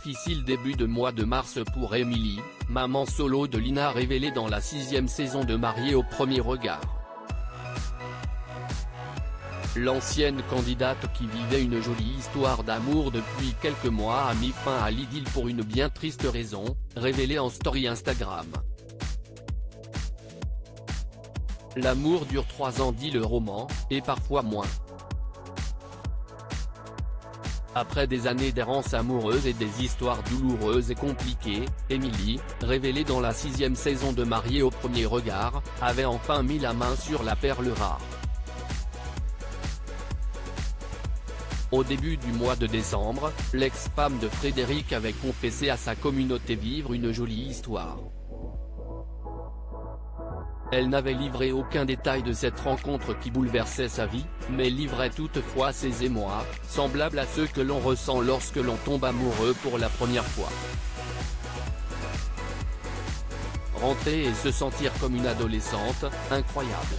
difficile début de mois de mars pour Émilie, maman solo de Lina révélée dans la 6e saison de Mariée au premier regard. L'ancienne candidate qui vivait une jolie histoire d'amour depuis quelques mois a mis fin à l'idylle pour une bien triste raison, révélée en story Instagram. L'amour dure 3 ans dit le roman, et parfois moins. Après des années d'errance amoureuse et des histoires douloureuses et compliquées, Émilie, révélée dans la 6e saison de Mariée au premier regard, avait enfin mis la main sur la perle rare. Au début du mois de décembre, l'ex-femme de Frédéric avait confessé à sa communauté vivre une jolie histoire. Elle n'avait livré aucun détail de cette rencontre qui bouleversait sa vie, mais livrait toutefois ses émois, semblables à ceux que l'on ressent lorsque l'on tombe amoureux pour la première fois. Rentrer et se sentir comme une adolescente, incroyable.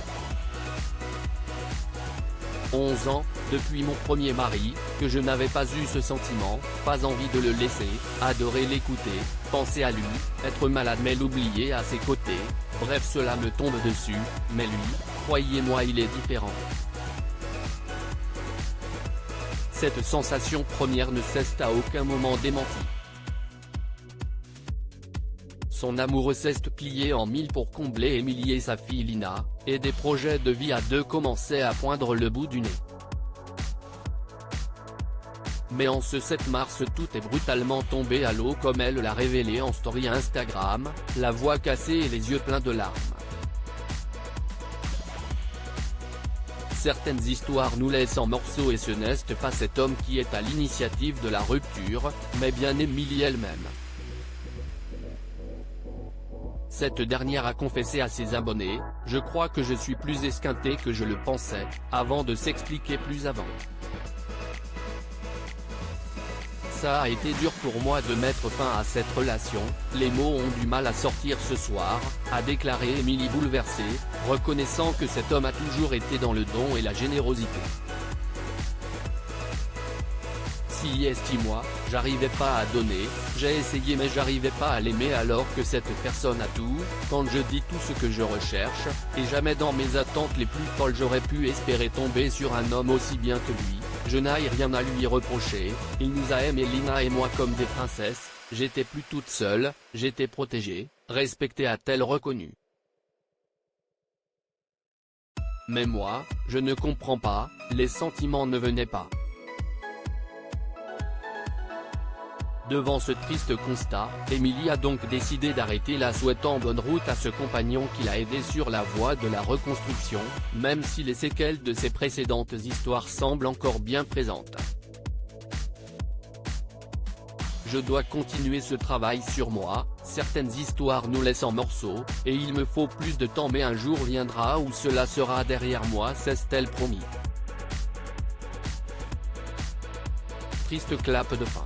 11 ans, depuis mon premier mari, que je n'avais pas eu ce sentiment, pas envie de le laisser, adorer l'écouter, penser à lui, être malade mais l'oublier à ses côtés, bref cela me tombe dessus, mais lui, croyez-moi il est différent. Cette sensation première ne cesse à aucun moment démentie. Son amoureux s'est plié en mille pour combler Émilie et sa fille Lina, et des projets de vie à deux commençaient à poindre le bout du nez. Mais en ce 7 mars tout est brutalement tombé à l'eau comme elle l'a révélé en story Instagram, la voix cassée et les yeux pleins de larmes. Certaines histoires nous laissent en morceaux et ce n'est pas cet homme qui est à l'initiative de la rupture, mais bien Émilie elle-même. Cette dernière a confessé à ses abonnés, « Je crois que je suis plus esquintée que je le pensais », avant de s'expliquer plus avant. Ça a été dur pour moi de mettre fin à cette relation, les mots ont du mal à sortir ce soir, a déclaré Émilie bouleversée, reconnaissant que cet homme a toujours été dans le don et la générosité. Si estime-moi, j'arrivais pas à donner, j'ai essayé mais j'arrivais pas à l'aimer alors que cette personne a tout, quand je dis tout ce que je recherche, et jamais dans mes attentes les plus folles j'aurais pu espérer tomber sur un homme aussi bien que lui, je n'ai rien à lui reprocher, il nous a aimés Lina et moi comme des princesses, j'étais plus toute seule, j'étais protégée, respectée a-t-elle reconnu. Mais moi, je ne comprends pas, les sentiments ne venaient pas. Devant ce triste constat, Émilie a donc décidé d'arrêter la souhaitant bonne route à ce compagnon qui l'a aidé sur la voie de la reconstruction, même si les séquelles de ses précédentes histoires semblent encore bien présentes. Je dois continuer ce travail sur moi, certaines histoires nous laissent en morceaux, et il me faut plus de temps mais un jour viendra où cela sera derrière moi s'est-elle promis. Triste clap de fin.